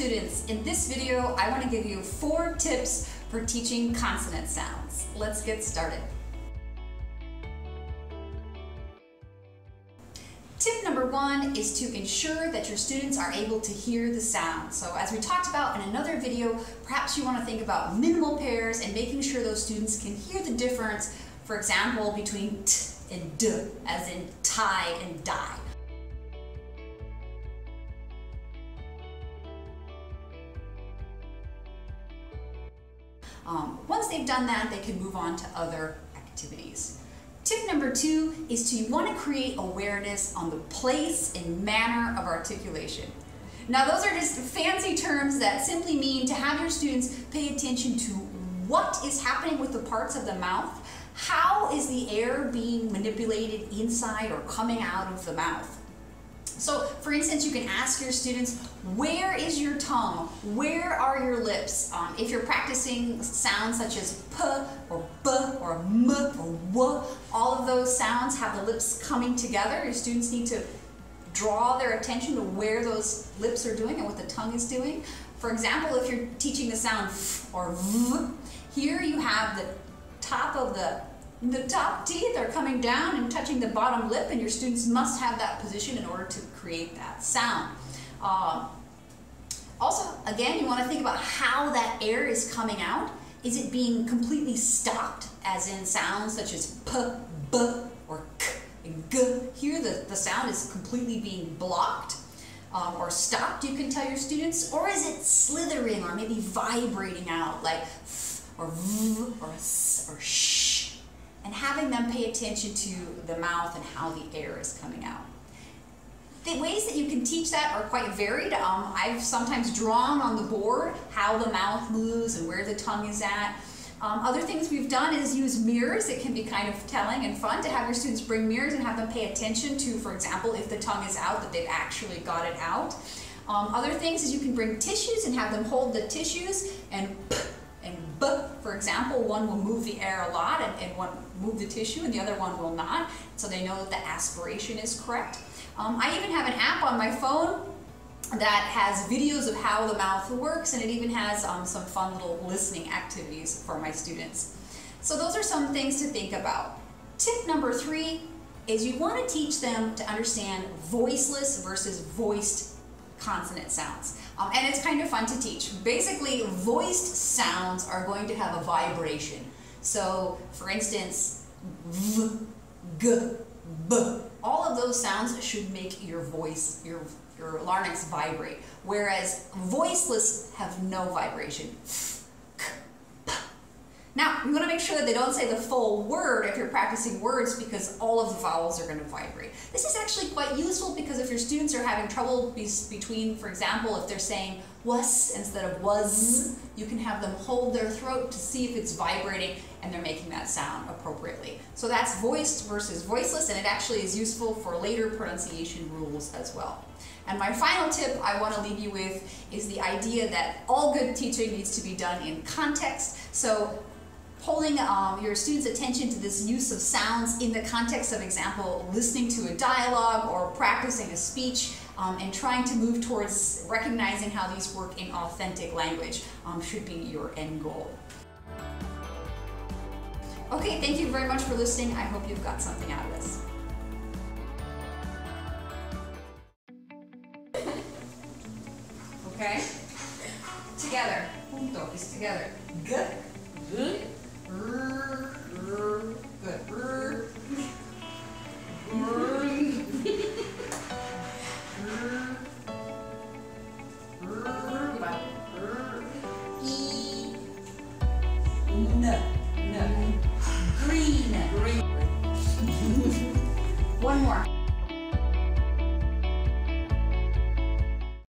students, in this video I want to give you 4 tips for teaching consonant sounds. Let's get started. Tip number 1 is to ensure that your students are able to hear the sound. So as we talked about in another video, perhaps you want to think about minimal pairs and making sure those students can hear the difference, for example, between t and d, as in tie and die. Once they've done that, they can move on to other activities. Tip number 2 is to want to create awareness on the place and manner of articulation. Now those are just fancy terms that simply mean to have your students pay attention to what is happening with the parts of the mouth, how is the air being manipulated inside or coming out of the mouth. So, for instance, you can ask your students, where is your tongue? Where are your lips? If you're practicing sounds such as p or b or m or w, all of those sounds have the lips coming together. Your students need to draw their attention to where those lips are doing and what the tongue is doing. For example, if you're teaching the sound f or v, here you have the top teeth are coming down and touching the bottom lip, and your students must have that position in order to create that sound. Also, again, you want to think about how that air is coming out. Is it being completely stopped, as in sounds such as p, b, or k and g? Here the sound is completely being blocked or stopped, you can tell your students. Or is it slithering or maybe vibrating out like f or v or s or sh? And having them pay attention to the mouth and how the air is coming out. The ways that you can teach that are quite varied. I've sometimes drawn on the board how the mouth moves and where the tongue is at. Other things we've done is use mirrors. It can be kind of telling and fun to have your students bring mirrors and have them pay attention to, for example, if the tongue is out, that they've actually got it out. Other things is you can bring tissues and have them hold the tissues and p and b, for example. One will move the air a lot and one move the tissue, and the other one will not, so they know that the aspiration is correct. I even have an app on my phone that has videos of how the mouth works, and it even has some fun little listening activities for my students. So those are some things to think about. Tip number 3 is you want to teach them to understand voiceless versus voiced consonant sounds. And it's kind of fun to teach. Basically, voiced sounds are going to have a vibration. So, for instance, v, g, b, all of those sounds should make your voice, your larynx vibrate. Whereas voiceless have no vibration. Now, you want to make sure that they don't say the full word if you're practicing words, because all of the vowels are going to vibrate. This is actually quite useful because if your students are having trouble between, for example, if they're saying was instead of was, you can have them hold their throat to see if it's vibrating and they're making that sound appropriately. So that's voiced versus voiceless, and it actually is useful for later pronunciation rules as well. And my final tip I want to leave you with is the idea that all good teaching needs to be done in context. So holding your students' attention to this use of sounds in the context of, example, listening to a dialogue or practicing a speech, and trying to move towards recognizing how these work in authentic language should be your end goal. Okay, thank you very much for listening. I hope you've got something out of this. Okay? Together. Punto is together. Good. Good. Good. Green. One more.